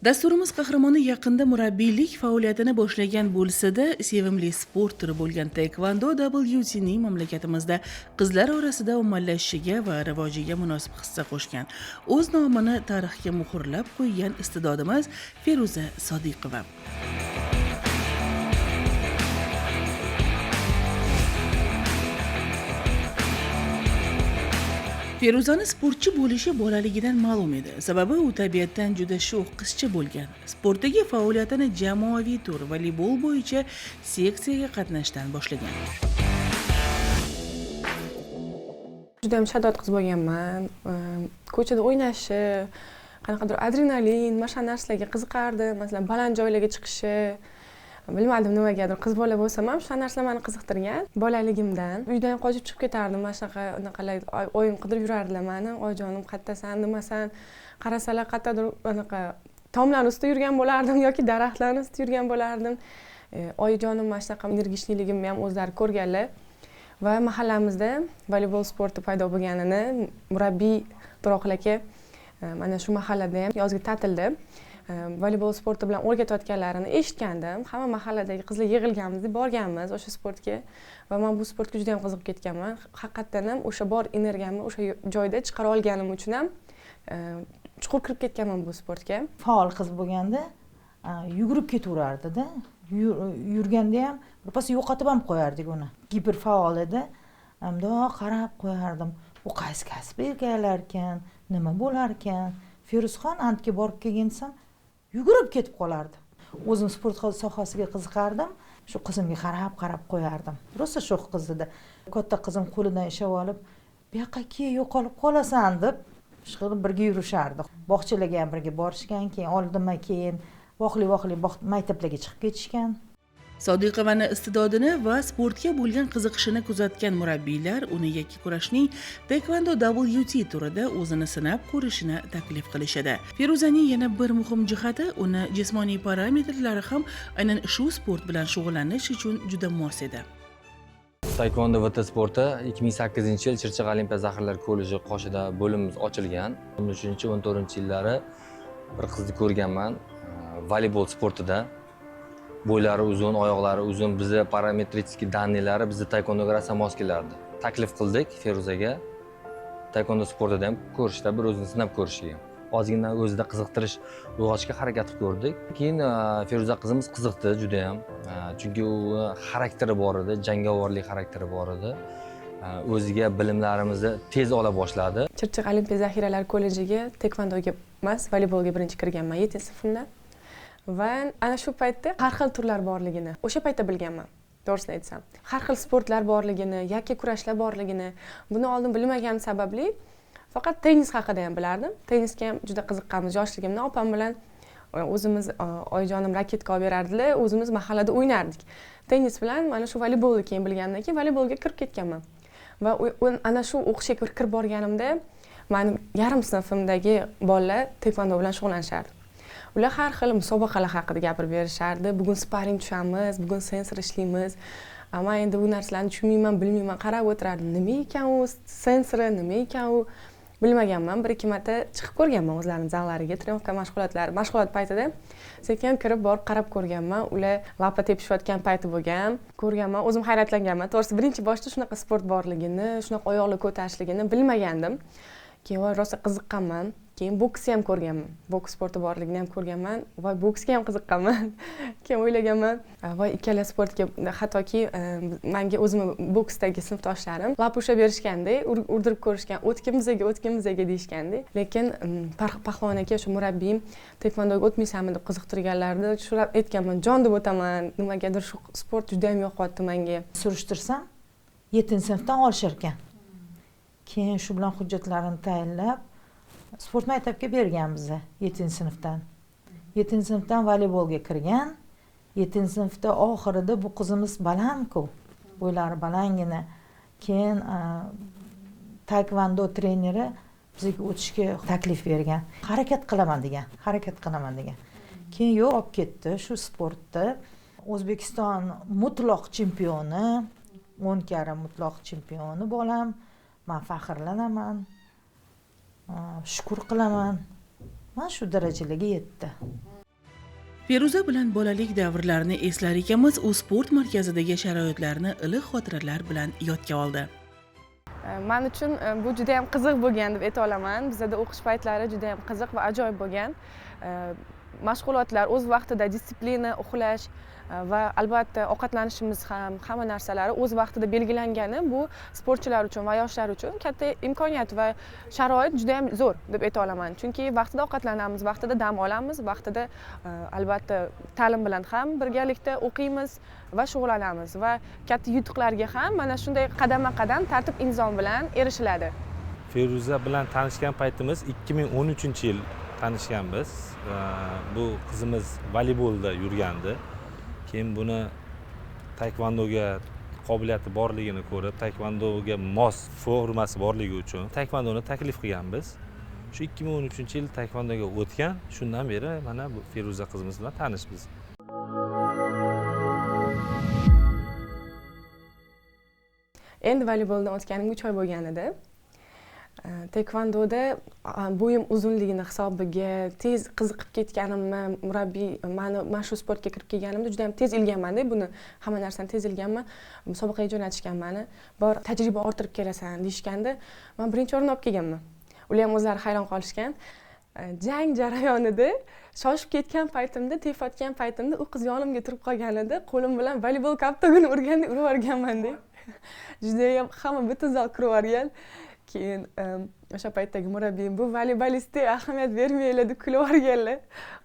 Dasturimiz qahramoni yaqinda murabbiylik faoliyatini boshlagan bo'lsa-da, sevimli sport turi bo'lgan taekvondo WT'ning mamlakatimizda qizlar orasida ommalashishiga va rivojiga munosib hissa qo'shgan. O'z nomini tarixga muhrlab qo'ygan iste'dodimiz Feruza Sodiqova. Feruzani sportchi bo'lishi bolaligidan ma'lum edi. Sababi u tabiatdan juda sho'x qizcha bo'lgan. Sportdagi faoliyatini jamoaviy tur voleybol bo'yicha seksiyaga qatnashdan boshlagan. Juda ham shaddod qiz bo'lganman. Ko'chada o'ynashi, qanaqadir adrenalin, mana shu narsalarga qiziqardim. Masalan, baland joylarga chiqishi, bilmadim nimagadir qiz bola bo'lsam ham shu narsalar meni qiziqtirgan. Bolaligimdan uydan qochib chiqib ketardim. Mana shunaqa oyim qidirib yurardilar meni. Oyijonim qayerdasan, nimasan? Qarasalar qayerdadir anaqa tomlar ustida yurgan bo'lardim yoki daraxtlar ustida yurgan bo'lardim. Oyijonim mana shunaqa energishligimni ham o'zlari ko'rganlar. Va mahallamizda voleybol sporti paydo bo'lganini murabbiy To'roqul aka mana shu mahallada ham yozgi ta'tilda voleybol sporti bilan o'rgatayotganlarini eshitgandim. Hamma mahalladagi qizlar yig'ilganmiz, borganmiz o'sha sportga va men bu sportga juda ham qiziqib ketganman. Haqiqatan ham o'sha bor energiyamni o'sha joyda chiqara olganim uchun ham chuqur kirib ketganman bu sportga. Faol qiz bo'lganda yugurib ketaverardi-da. Yurganda ham birpas yo'qotib ham qo'yardik uni. Giper faol edi. Mundoq qarab qo'yardim. U qaysi kasb egallar ekan, nima bo'lar ekan? Feruzxon antga borib kelgensam yugurib ketib qolardi. O'zim sport sohasiga qiziqardim. Shu qizimga qarab qo'yardim. Rosa sho'x qiz edi. Katta qizim qo'lidan ishab olib, "Bu yoqqa yo'qolib qolasan" deb ishqilib birga yurishardi. Bog'chalarga ham birga borishgan, keyin oldinma keyin voqli maktablarga chiqib ketishgan. Sodiqovaning iste'dodini va sportga bo'lgan qiziqishini kuzatgan murabbiylar uni yakkakurashning taekvondo WT turida o'zini sinab ko'rishini taklif qilishadi. Feruzaning yana bir muhim jihati, uni jismoniy parametrlari ham aynan shu sport bilan shug'ullanish uchun juda mos edi. Taekvondo VT sporti 2008-yil Chirchiq Olimpiya zaxiralari kolleji qoshida bo'limiz ochilgan. 13-14-yillari bir qizni ko'rganman. Voleybol sportida bo'ylari uzun, oyoqlari uzun, bizni parametrik danilari bizni taekvondoga rosa mos kelardi. Taklif qildik Feruzaga taekvondo sportida ham ko'rishda, bir o'zini sinab ko'rishiga. Ozgina o'zida qiziqtirish uyg'otishga harakat qilib ko'rdik. Keyin Feruza qizimiz qiziqdi juda ham. Chunki u xarakteri bor edi, jangovarlik xarakteri bor edi. O'ziga bilimlarimizni tez ola boshladi. Chirchiq Olimpiya zaxiralari kollejiga taekvondoga emas, voleybolga birinchi kirganman 7-sinfda. Va ana shu paytda har xil turlar borligini o'sha paytda bilganman. To'g'risini aytsam, har xil sportlar borligini, yakka kurashlar borligini buni oldin bilmaganim sababli faqat tennis haqida ham bilardim. Tennisga ham juda qiziqqanmiz yoshligimda. Opam bilan o'zimiz oyijonim raketka olib berardilar, o'zimiz mahallada o'ynardik. Tennis bilan mana shu voleybolni keyin bilgandan keyin voleybolga kirib ketganman. Va ana shu o'qishga kirib borganimda mening yarim sinfimdagi bolalar taekvondo bilan shug'ullanishardi. Ular har xil musobaqalar haqida gapirib berishardi. Bugun sparing tushamiz, bugun sensor ishlaymiz. Ammo endi bu narsalarni tushunmayman, bilmayman, qarab o'tirardim. Nima ekan u sensori, nima ekan u bilmaganman. Bir-ikki marta chiqib ko'rganman o'zlarining zallariga, trenovka mashg'ulot paytida sekin kirib borib qarab ko'rganman. Ular lapa tepishayotgan payti bo'lgan. Ko'rganman, o'zim hayratlanganman. To'g'risi birinchi boshda shunaqa sport borligini, shunaqa oyoqlar ko'tarishligini bilmagandim. Keyin rosa qiziqqanman. Keyin boksni ham ko'rganman. Boks sporti borligini ham ko'rganman. Voy, boksga ham qiziqqanman. Keyin o'ylaganman, voy, ikkala sportga hattoki menga o'zim boksdagi sinfdoshlarim lap ushlab berishganda, urdirib ko'rishgan, o'tkin deyishganda. Lekin Pahlavon aka, shu murabbiyim, taekvondoga o'tmaysanmi deb qiziqtirganlarida shu aytganman, jon deb o'taman. Nimagadir shu sport juda ham yoqyapti menga. Surishtirsam 7-sinfdan olishar ekan. Keyin shu bilan hujjatlarini tayinlab sport maktabiga bergan bizni 7-sinfdan. 7-sinfdan voleybolga kirgan. 7-sinfda oxirida bu qizimiz baland-ku. Bo'ylari balangina. Keyin taekvondo treneri bizga o'tishga taklif bergan. Harakat qilaman degan. Keyin yo'q, olib ketdi shu sportda. O'zbekiston mutlaq chempioni, 10 karra mutlaq chempioni bo'lam. Men faxrlanaman. Shukur qilaman. mana shu darajalarga yetdi. Feruza bilan bolalik davrlarini eslar ekanmiz, u sport markazidagi sharoitlarni iliq xotiralar bilan yodga oldi. Men uchun bu juda ham qiziq bo'lgan deb ayta olaman. Bizda o'qish paytlari juda ham qiziq va ajoyib bo'lgan. Mashg'ulotlar o'z vaqtida, disiplina, uxlash va albatta ovqatlanishimiz ham hamma narsalari o'z vaqtida belgilangani bu sportchilar uchun va yoshlar uchun katta imkoniyat va sharoit juda ham zo'r deb ayta olaman. Chunki vaqtida ovqatlanamiz, vaqtida dam olamiz, vaqtida albatta ta'lim bilan ham birgalikda o'qiymiz va shug'ullanamiz va katta yutuqlarga ham mana shunday qadama-qadam tartib intizom bilan erishiladi. Feruza bilan tanishgan paytimiz 2013-yil tanishganmiz. Bu qizimiz voleybolda yurgandi. Keyin buni taekvondoga qobiliyati borligini ko'rib, taekvondoga mos formasi borligi uchun taekvondoni taklif qilganmiz. Shu 2013-yil taekvondoga o'tgan, shundan beri mana bu Feruza qizimiz bilan tanishmiz. Endi voleyboldan o'tganimga 3 oy bo'lgan edi. Taekvondoda bo'yim uzunligini hisobiga tez qiziqib ketganimni, murabbiy mana shu sportga kirib kelganimda juda ham tez ilganman-da, buni hamma narsani tez ilganman. Musobaqaga jo'natishgan meni. Bor tajriba orttirib kelasan deyishganda, men birinchi o'rinni olib kelganman. Ular ham o'zlari hayron qolishgan. Jang jarayonida shoshib ketgan paytimda, tepatgan paytimda u qiz yonimga turib qolgan edi. Qo'lim bilan voleybol kaptagini urgandek urib yuborganman-da. Juda ham hamma butun zal kirib yuborgan. Keyin o'sha paytdagi murabbiyim bu voleybolistga ahamiyat bermaylar deb kulib yuborganlar.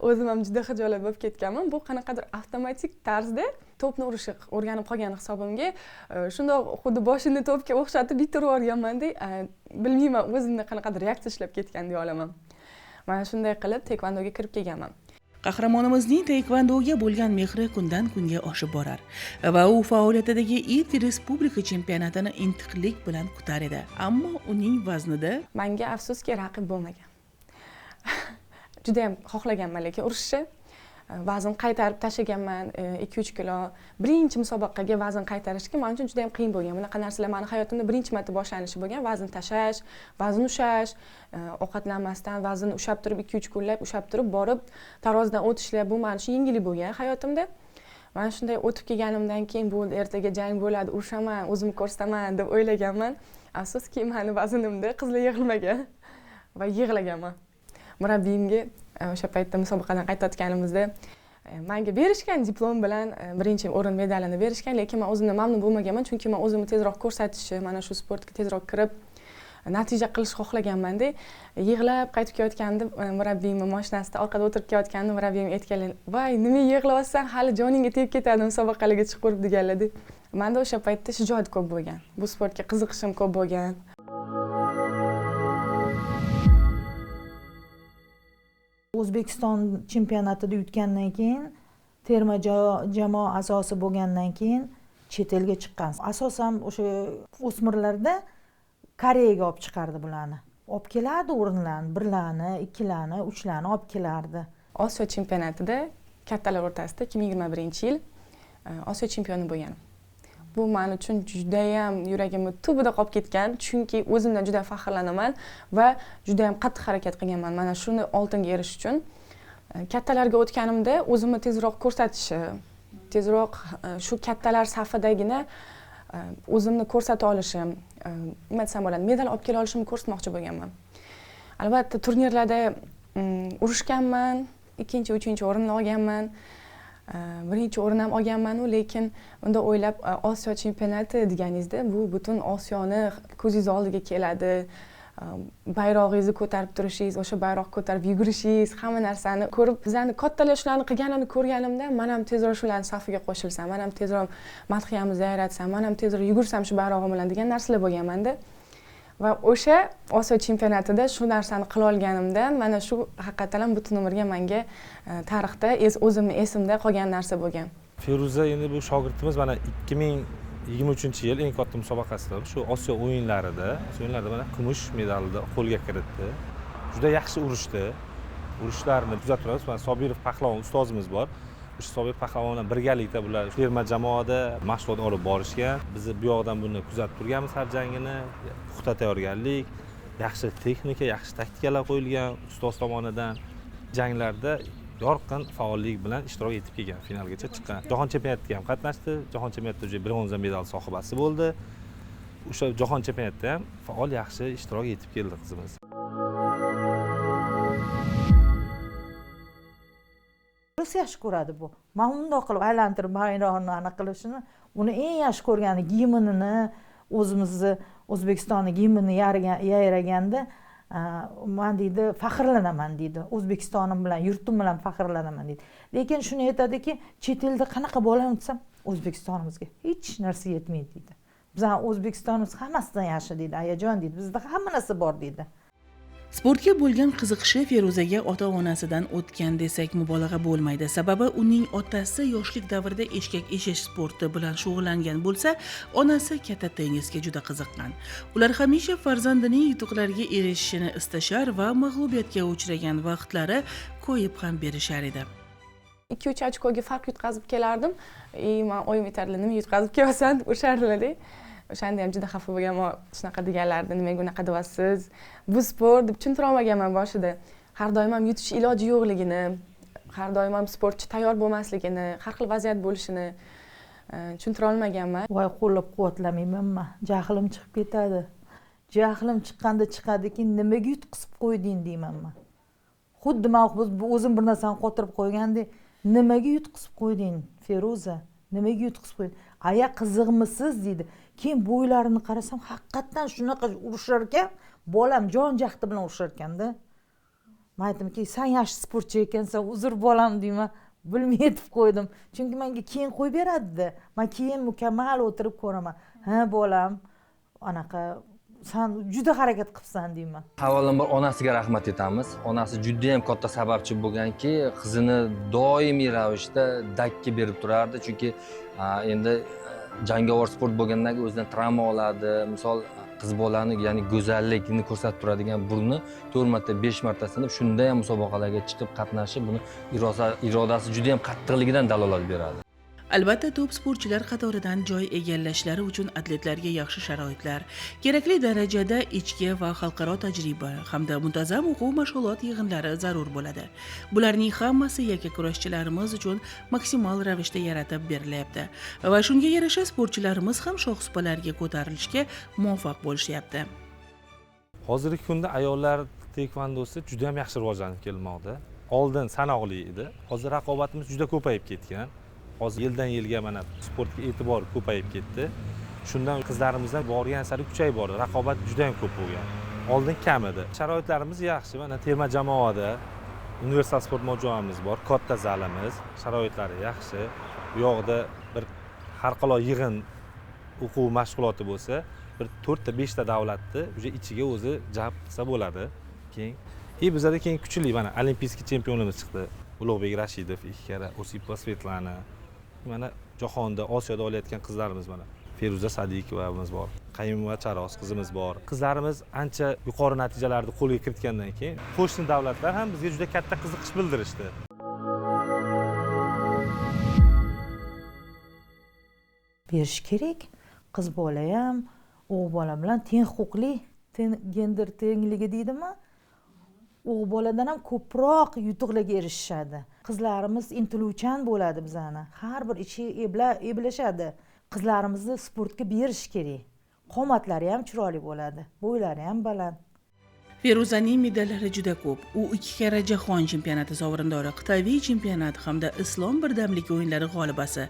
O'zim ham juda xijolat bo'lib ketganman. Bu qanaqadir avtomatik tarzda to'pni urishni o'rganib qolgan hisobimga, shundoq xuddi boshini to'pga o'xshatib bitirib yuborganman-da, bilmayman o'zimda qanaqadir reaksiya ishlab ketgan deya olaman. Mana shunday qilib taekvondoga kirib kelganman. Qahramonimizning taekvondoga bo'lgan mehri kundan kunga oshib borar va u faoliyatidagi ilk respublika chempionatini intiqlik bilan kutar edi. Ammo uning vaznida menga afsuski raqib bo'lmagan. Juda ham xohlaganman lekin urishni. Vazn qaytarib tashlaganman 2-3 kilo. Birinchi musobaqaga vazn qaytarishga men uchun juda ham qiyin bo'lgan. Bunaqa narsalar meni hayotimda birinchi marta boshlanishi bo'lgan. Vazn tashlash, vazn ushlash, ovqatlanmasdan vazn ushab turib 2-3 kunlab ushab turib borib tarozidan o'tishlar bu men uchun yengillik bo'lgan hayotimda. Men shunday o'tib kelganimdan keyin bu ertaga jang bo'ladi, urushaman, o'zimni ko'rsataman deb o'ylaganman. Afsuski meni vaznimda qizlar yig'ilmagan va yig'laganman. Murabbiyimga o'sha paytda musobaqadan qaytayotganimizda menga berishgan diplom bilan birinchi o'rin medalini berishgan, lekin men o'zimdan mamnun bo'lmaganman, chunki men o'zimni tezroq ko'rsatishni, mana shu sportga tezroq kirib natija qilish xohlaganman-da. Yig'lab qaytib kelayotganda murabbiyimning mashinasida orqada o'tirib kelayotganda murabbiyim aytganlar: "Voy, nima yig'layapsan? Hali joningga tegib ketadi musobaqalarga chiqib deganlar-da." Menda o'sha paytda shijoat ko'p bo'lgan. Bu sportga qiziqishim ko'p bo'lgan. O'zbekiston chempionatida yutgandan keyin, terma jamoa a'zosi bo'lgandan keyin chet elga chiqqan. Asosan o'sha o'smirlarda Koreyaga olib chiqardi bularni. Olib kelardi o'rinlarni, birlarni, ikkilarni, uchlarni olib kelardi. Osiyo chempionatida kattalar o'rtasida 2021-yil Osiyo chempioni bo'lganman. Bu men uchun juda ham yuragimni tubida qolib ketgan, chunki o'zimdan juda faxrlanaman va juda ham qattiq harakat qilganman mana shuni oltinga erishish uchun. Kattalarga o'tganimda o'zimni tezroq ko'rsatishi, tezroq shu kattalar safidagina o'zimni ko'rsata olishim, nima desam bo'ladi, medal olib kela olishimni ko'rsatmoqchi bo'lganman. Albatta turnirlarda urushganman, 2-chi, 3-chi o'rinni olganman. Birinchi o'rin ham olganman, lekin unda o'ylab Osiyo chempionati deganingizda bu butun Osiyoni ko'zingiz oldiga keladi. Bayrog'ingizni ko'tarib turishingiz, o'sha bayroq ko'tarib yugurishingiz, hamma narsani ko'rib, bizlarni kattalar shularni qilganini ko'rganimda, men ham tezroq shularning safiga qo'shilsam, men ham tezroq madhiyamizni yaratsam, men ham tezroq yugursam shu bayrog'im bilan degan narsalar bo'lganmanda. Va o'sha Osiyo chempionatida shu narsani qila olganimdan mana shu haqiqatan ham butun umrga menga tarixda o'zimni esimda qolgan narsa bo'lgan. Feruza endi bu shogirdimiz mana 2023-yil eng katta musobaqasida shu Osiyo o'yinlarida mana kumush medalni qo'lga kiritdi. Juda yaxshi urishdi. Urishlarni kuzatib turamiz. Mana Sobirov Pahlavon ustozimiz bor. O'sha Sobirov Pahlavon bilan birgalikda bular terma jamoada mashg'ulot olib borishgan. Biz bu yoqdan buni kuzatib turganmiz har jangini. Puxta tayyorgarlik, yaxshi texnika, yaxshi taktikalar qo'yilgan ustoz tomonidan. janglarda yorqin faollik bilan ishtirok etib kelgan, finalgacha chiqqan. Jahon chempionatida ham qatnashdi. Jahon chempionatida bronza medal sohibasi bo'ldi. O'sha jahon chempionatida ham faol yaxshi ishtirok etib keldi qizimiz. Rus yaxshi ko'radi bu. Men undoq qilib aylantirib bayrog'ini aniq qilishini, uni eng yaxshi ko'rgani gimnini, o'zimizni O'zbekistonning gimnini yayraganda men deydi, faxrlanaman deydi. O'zbekistonim bilan, yurtim bilan faxrlanaman deydi. Lekin shuni aytadiki, chet elda qanaqa bo'laman desam, O'zbekistonimizga hech narsa yetmaydi deydi. Bizning O'zbekistonimiz hammasidan yaxshi deydi, ayajon deydi. Bizda hamma narsa bor deydi. Sportga bo'lgan qiziqishi Feruzaga ota-onasidan o'tgan desak mubolag'a bo'lmaydi. Sababi uning otasi yoshlik davrida eshkak eshish sporti bilan shug'ullangan bo'lsa, onasi katta tennisga juda qiziqqan. Ular hamisha farzandining yutuqlarga erishishini istashar va mag'lubiyatga uchragan vaqtlari ko'yib ham berishar edi. 2-3 ochkoga farq yutqazib kelardim. Men o'yim yetarli, nima yutqazib kelasan, o'sharlar. O'shanda ham juda xafa bo'lganman, shunaqa deganlardi, nimaga unaqa deyapsiz? Bu sport deb tushuntira olmaganman boshida. Har doim ham yutish iloji yo'qligini, har doim ham sportchi tayyor bo'lmasligini, har xil vaziyat bo'lishini tushuntira olmaganman. Voy, qo'llab-quvvatlamayman. Jahlim chiqib ketadi. Jahlim chiqqanda chiqadiki, nimaga yutqizib qo'yding deyman men. Xuddi men o'zim bir narsani qotirib qo'ygandek, nimaga yutqizib qo'yding, Feruza? Nimaga yutqizib qo'yding? Aya qiziqmisiz deydi. Keyin bo'ylarini qarasam, haqiqatan shunaqa urushar ekan, bolam jon jahdi bilan urushar ekanda. Men aytdimki, sen yaxshi sportchi ekansan, uzr bolam deyman. Bilmay yetib qo'ydim. Chunki menga keyin qo'yib beradi. Men keyin mukammal o'tirib ko'raman. Ha bolam, anaqa sen juda harakat qilibsan deyman. Avvalambor onasiga rahmat etamiz. Onasi juda ham katta sababchi bo'lganki, qizini doimiy ravishda dakki berib turardi. Chunki endi jangovar sport bo'lgandan keyin o'zidan travma oladi. Misol qiz bolani, ya'ni go'zallikni ko'rsatib turadigan burni 4 marta, 5 marta sinib, shunda ham musobaqalarga chiqib qatnashib, buni irodasi juda ham qattiqligidan dalolat beradi. Albatta, top sportchilar qatoridan joy egallashlari uchun atletlarga yaxshi sharoitlar, kerakli darajada ichki va xalqaro tajriba hamda muntazam o'quv mashg'ulot yig'inlari zarur bo'ladi. Bularning hammasi yakkakurashchilarimiz uchun maksimal ravishda yaratib berilyapti va shunga yarasha sportchilarimiz ham shohsupalarga ko'tarilishga muvaffaq bo'lishyapti. Hozirgi kunda ayollar taekvondosi juda ham yaxshi rivojlanib kelmoqda. Oldin sanoqli edi. Hozir raqobatimiz juda ko'payib ketgan. Hozir yildan yilga mana sportga e'tibor ko'payib ketdi. Shundan qizlarimizdan borgan sari kuchayib bordi. Raqobat juda ham ko'p bo'lgan. Oldin kam edi. Sharoitlarimiz yaxshi. Mana terma jamoada universal sport majmuamiz bor, katta zalimiz, sharoitlari yaxshi. Bu yoqda bir har qalo yig'in o'quv mashg'uloti bo'lsa, bir 4 ta 5 ta davlatni o'sha ichiga o'zi jalb qilsa bo'ladi. Keyin bizda keyin kuchli mana olimpiyskiy chempionimiz chiqdi. Ulug'bek Rashidov, ikkala Osipa Svetlana. Mana jahonda, Osiyoda olayotgan qizlarimiz mana. Feruza Sadiqovamiz bor. Qayumova Charos qizimiz bor. Qizlarimiz ancha yuqori natijalarni qo'lga kiritgandan keyin qo'shni davlatlar ham bizga juda katta qiziqish bildirishdi. Berish kerak. Qiz bola ham, o'g'il bola bilan teng huquqli, gender tengligi deydimi? O'g'il boladan ham ko'proq yutuqlarga erishishadi. Qizlarimiz intiluvchan bo'ladi bizani. Har bir ichi eblashadi. Qizlarimizni sportga berish kerak. Qomatlari ham chiroyli bo'ladi, bo'ylari ham baland. Feruzaning medallari juda ko'p. U 2 karra jahon chempionati sovrindori, Xitoy chempionat hamda Islom birdamlik o'yinlari g'olibasi.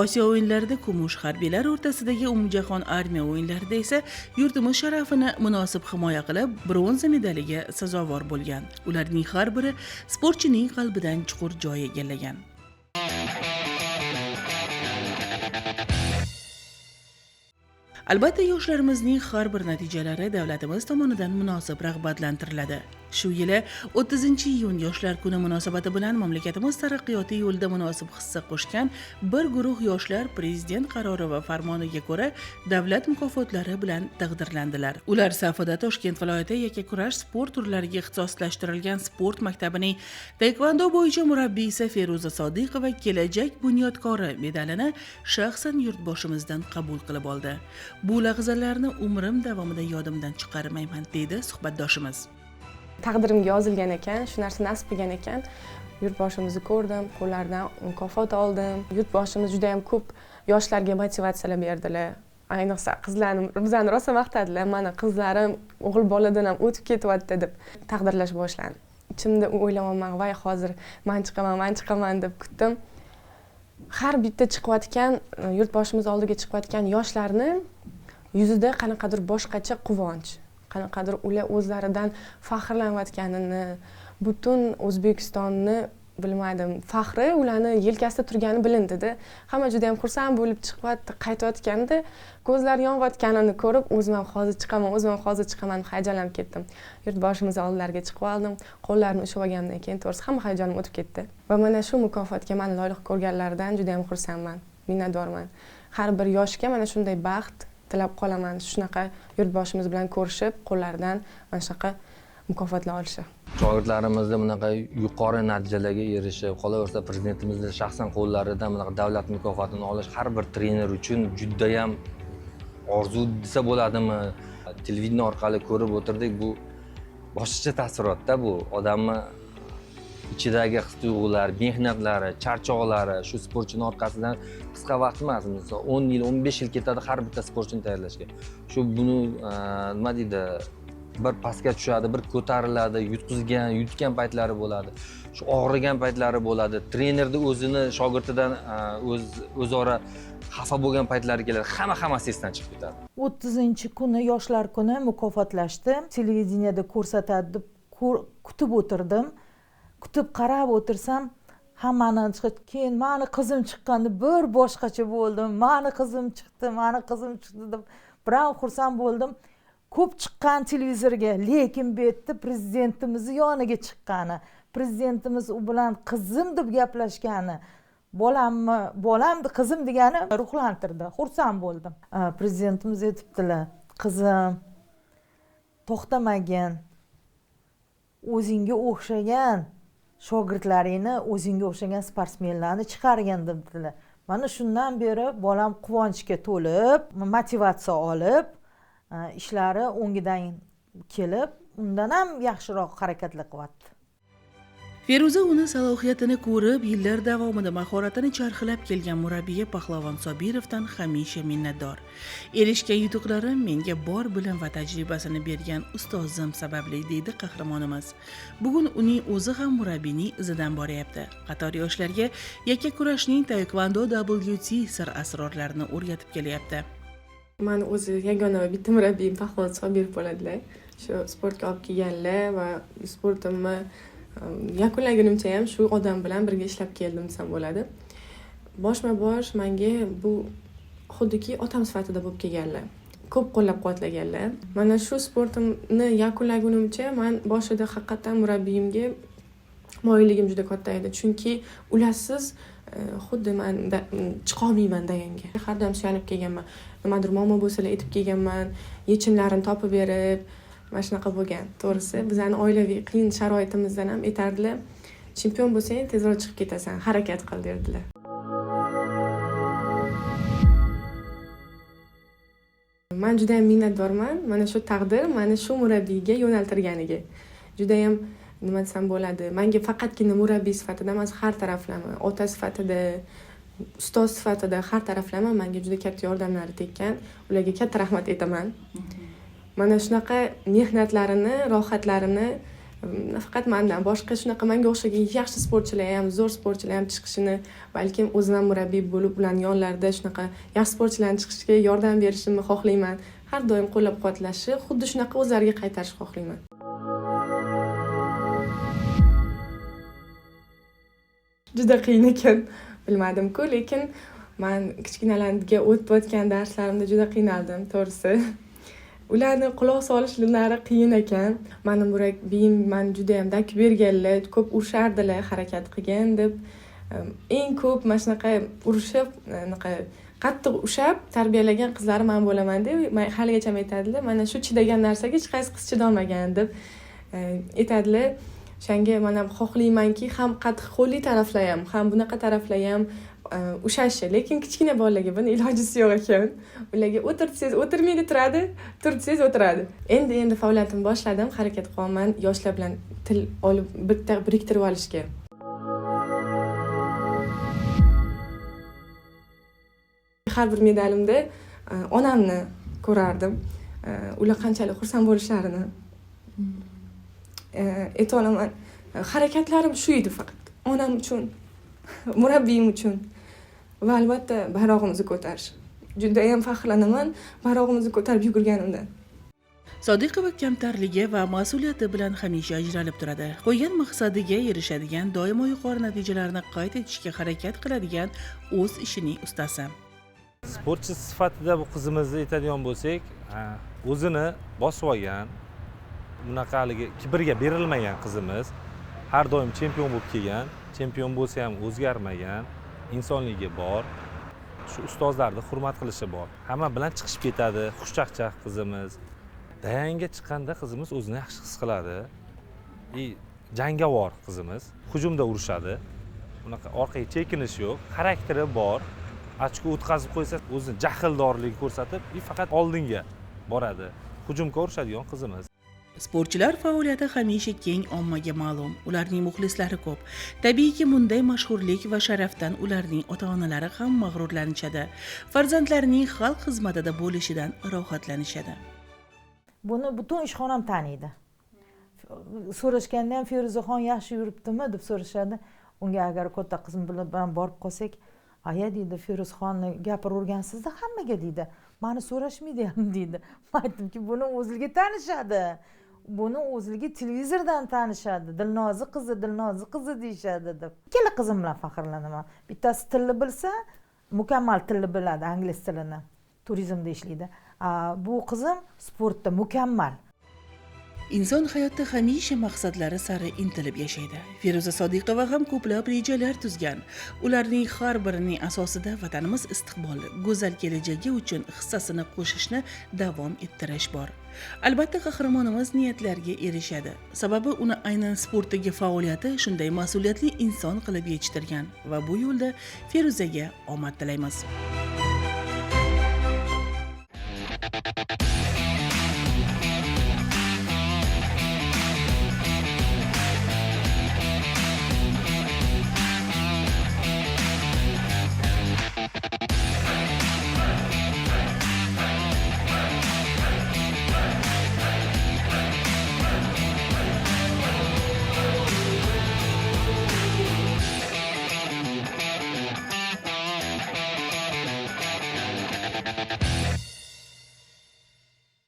Osiyo o'yinlarida kumush, harbiylar o'rtasidagi umumjahon armiya o'yinlarida esa yurtimiz sharafini munosib himoya qilib, bronza medaliga sazovor bo'lgan. Ularning har biri sportchining qalbidan chuqur joy egallagan. Albatta, yoshlarimizning har bir natijalari davlatimiz tomonidan munosib rag'batlantiriladi. Shu yili 30-iyun Yoshlar kuni munosabati bilan mamlakatimiz taraqqiyoti yo'lida munosib hissa qo'shgan bir guruh yoshlar prezident qarori va farmoniga ko'ra davlat mukofotlari bilan taqdirlandilar. Ular safida Toshkent viloyati yakkakurash sport turlariga ixtisoslashtirilgan sport maktabining taekvondo bo'yicha murabbiysi Feruza Sodiqova kelajak bunyodkori medalini shaxsan yurtboshimizdan qabul qilib oldi. Bu lahzalarni umrim davomida yodimdan chiqarmayman, deydi suhbatdoshimiz. taqdirimga yozilgan ekan, shu narsa nasib qilgan ekan. Yurtboshimizni ko'rdim, qo'llaridan mukofot oldim. Yurtboshimiz juda ham ko'p yoshlarga motivatsiyalar berdilar. Ayniqsa qizlarni bizani rosa maqtadilar. Mana qizlarim o'g'il boladan ham o'tib ketyapti deb taqdirlash boshlandi. Ichimda o'ylayapman, voy hozir men chiqaman deb kutdim. Har bitta chiqayotgan yurtboshimiz oldiga chiqayotgan yoshlarni yuzida qanaqadir boshqacha quvonch, qanaqadir ular o'zlaridan faxrlanayotganini, butun O'zbekistonni bilmadim, faxri ularni yelkasida turgani bilindida. Hamma juda ham xursand bo'lib chiqyapti, qaytayotganda ko'zlari yonayotganini ko'rib, o'zim ham hozir chiqaman deb hayajonlanib ketdim. Yurtboshimiz oldilariga chiqib oldim, qo'llarini ushlab olgandan keyin to'g'risi hamma hayajonim o'tib ketdi. Va mana shu mukofotga meni loyiq ko'rganlaridan juda ham xursandman, minnatdorman. Har bir yoshga mana shunday baxt tilab qolaman, shunaqa yurtboshimiz bilan ko'rishib, qo'llaridan mana shunaqa mukofotlar olishi. Shogirdlarimizni bunaqa yuqori natijalarga erishib, qolaversa prezidentimizni shaxsan qo'llaridan bunaqa davlat mukofotini olish har bir trener uchun juda ham orzu desa bo'ladimi? Televideniya orqali ko'rib o'tirdik, bu boshqacha taassurotda, bu odamni ichidagi his-tuyg'ular, mehnatlari, charchoqlari shu sportchini orqasidan qisqa vaqt emas, misol 10 yil, 15 yil ketadi har bitta sportchini tayyorlashga. Shu buni nima deydi, bir pastga tushadi, bir ko'tariladi, yutgan paytlari bo'ladi. Shu og'rigan paytlari bo'ladi. Trenerni o'zini shogirdidan o'zaro xafa bo'lgan paytlari keladi. Hammasi esdan chiqib ketadi. 30-kuni yoshlar kuni mukofotlashdi. Televideniyada ko'rsatadi deb kutib o'tirdim. Kutib qarab o'tirsam, hammani keyin meni qizim chiqqanda bir boshqacha bo'ldim. Meni qizim chiqdi deb biroq xursand bo'ldim. Ko'p chiqqan televizorga, lekin bu yerda prezidentimizni yoniga chiqqani, prezidentimiz u bilan qizim deb gaplashgani, bolamni qizim degani ruhlantirdi. Xursand bo'ldim. Prezidentimiz aytibdilar, qizim, to'xtamagin. O'zingga o'xshagan shogirdlaringni, o'zingga o'xshagan sportsmenlarni chiqargan dedilar. Mana shundan beri bolam quvonchga to'lib, motivatsiya olib, ishlari o'ngidan kelib, undan ham yaxshiroq harakatlar qilyapti. Feruza uni salohiyatini ko'rib, yillar davomida mahoratini charxilab kelgan murabbiyi Pahlavon Sobirovdan hamisha minnatdor. Erishgan yutuqlarim menga bor bilim va tajribasini bergan ustozim sababli deydi qahramonimiz. Bugun uning o'zi ham murabbiyning izidan boryapti. Qator yoshlarga yakkakurashning taekwondo WT sir asrorlarini o'rgatib kelyapti. Meni o'zi yagona va bitta murabbiyim Pahlavon Sobirov bo'ladilar. Shu sportga olib kelganlar va sportimni yakunlagunimcha ham shu odam bilan birga ishlab keldim desam bo'ladi. Boshma-bosh menga bu xuddiki otam sifatida bo'lib kelganlar. Ko'p qo'llab-quvvatlaganlar. Mana shu sportimni yakunlagunimcha men boshida haqiqatan murabbiyimga moyilligim juda katta edi. Chunki ularsiz xuddi men chiqa olmayman deganga. Har doim suyanib kelganman. Nimadir muammo bo'lsa aytib kelganman, yechimlarini topib berib, mana shunaqa bo'lgan. To'g'risi, bizning oilaviy qiyin sharoitimizdan ham aytardilar, chempion bo'lsang tezroq chiqib ketasan, harakat qil derdilar. Men juda ham minnatdorman mana shu taqdir, mana shu murabbiyga yo'naltirganiga. Juda ham nima desam bo'ladi, menga faqatgina murabbiy sifatida emas, har taraflama, ota sifatida, ustoz sifatida har taraflama menga juda katta yordamlari tekkan. Ularga katta rahmat aytaman. Mana shunaqa mehnatlarini, rohatlarini faqat mendan boshqa shunaqa menga o'xshagan yaxshi sportchilar ham, zo'r sportchilar ham chiqishini, balkim o'zim ham murabbiy bo'lib ularning yonlarida shunaqa yaxshi sportchilarning chiqishiga yordam berishimni xohlayman. Har doim qo'llab-quvvatlashi, xuddi shunaqa o'zlariga qaytarishni xohlayman. Juda qiyin ekan, bilmadim-ku, lekin men kichkinalarga o'tayotgan darslarimda juda qiynaldim, to'g'risi. Ularni quloq solishlari qiyin ekan. Mening murabbiyim men juda ham dak berganlar, ko'p urishardilar, harakat qilgan deb. Eng ko'p mana shunaqa urishib, qattiq ushab tarbiyalagan qizlari men bo'laman deb haligacha aytadilar. Mana shu chidagan narsaga hech qaysi qiz chidolmagan deb aytadilar. o'shanga man ham xohlaymanki ham qattiqqo'llik taraflar ham bunaqa taraflar ham ushlashi, lekin kichkina bolalarga buni ilojisi yo'q ekan. Ularga o'tir desangiz o'tirmaydi, turadi, tur desangiz o'tiradi. Endi faoliyatimni boshladim, harakat qilyapman yoshlar bilan til olib biriktirib olishga. Har bir medalimda onamni ko'rardim. Ular qanchalik xursand bo'lishlarini ayta olaman. Harakatlarim shu edi faqat. Onam uchun, murabbiyim uchun va albatta bayrog'imizni ko'tarish. Juda ham faxrlanaman bayrog'imizni ko'tarib yugurganimdan. Sodiqova kamtarligi va mas'uliyati bilan hamisha ajralib turadi. Qo'ygan maqsadiga erishadigan, doimo yuqori natijalarni qayd etishga harakat qiladigan o'z ishining ustasi. Sportchi sifatida bu qizimizni aytadigan bo'lsak, o'zini bosib olgan, bunaqaligi kibrga berilmagan qizimiz, har doim chempion bo'lib kelgan, chempion bo'lsa ham o'zgarmagan, insonligi bor. Shu ustozlarni hurmat qilishi bor. Hamma bilan chiqishib ketadi, xushchaqchaq qizimiz. Dayanga chiqqanda qizimiz o'zini yaxshi his qiladi. Jangovar qizimiz, hujumda urushadi. Bunaqa orqaga chekinish yo'q, xarakteri bor. Ochko o'tkazib qo'ysa, o'zini jahldorligi ko'rsatib, faqat oldinga boradi. Hujumga urushadigan qizimiz. Sportchilar faoliyati hamisha keng ommaga ma'lum. Ularning muxlislari ko'p. Tabiiyki, bunday mashhurlik va sharafdan ularning ota-onalari ham mag'rurlanishadi. Farzandlarining xalq xizmatida bo'lishidan rohatlanishadi. Buni butun ishxonam taniydi. So'rashganda ham Feruzaxon yaxshi yuribdimi deb so'rashadi. Unga agar katta qizim bilan borib qolsak, aya deydi, Feruzxonni gapiravergansizda hammaga deydi. Mani so'rashmaydi ham deydi. Men aytdimki, buni o'zligi tanishadi. Buni o'zligi televizordan tanishadi. Dilnozi qizi deyishadi deb. Ikkala qizim bilan faxrlanaman. Bittasi tilni bilsa, mukammal tilni biladi, ingliz tilini. Turizmda ishlaydi. Bu qizim sportda mukammal. Inson hayotda hamisha maqsadlari sari intilib yashaydi. Feruza Sodiqova ham ko'plab rejalar tuzgan. Ularning har birining asosida vatanimiz istiqboli, go'zal kelajagi uchun hissasini qo'shishni davom ettirish bor. Albatta, qahramonimiz niyatlarga erishadi. Sababi uni aynan sportdagi faoliyati shunday mas'uliyatli inson qilib yetishtirgan va bu yo'lda Feruzaga omad tilaymiz.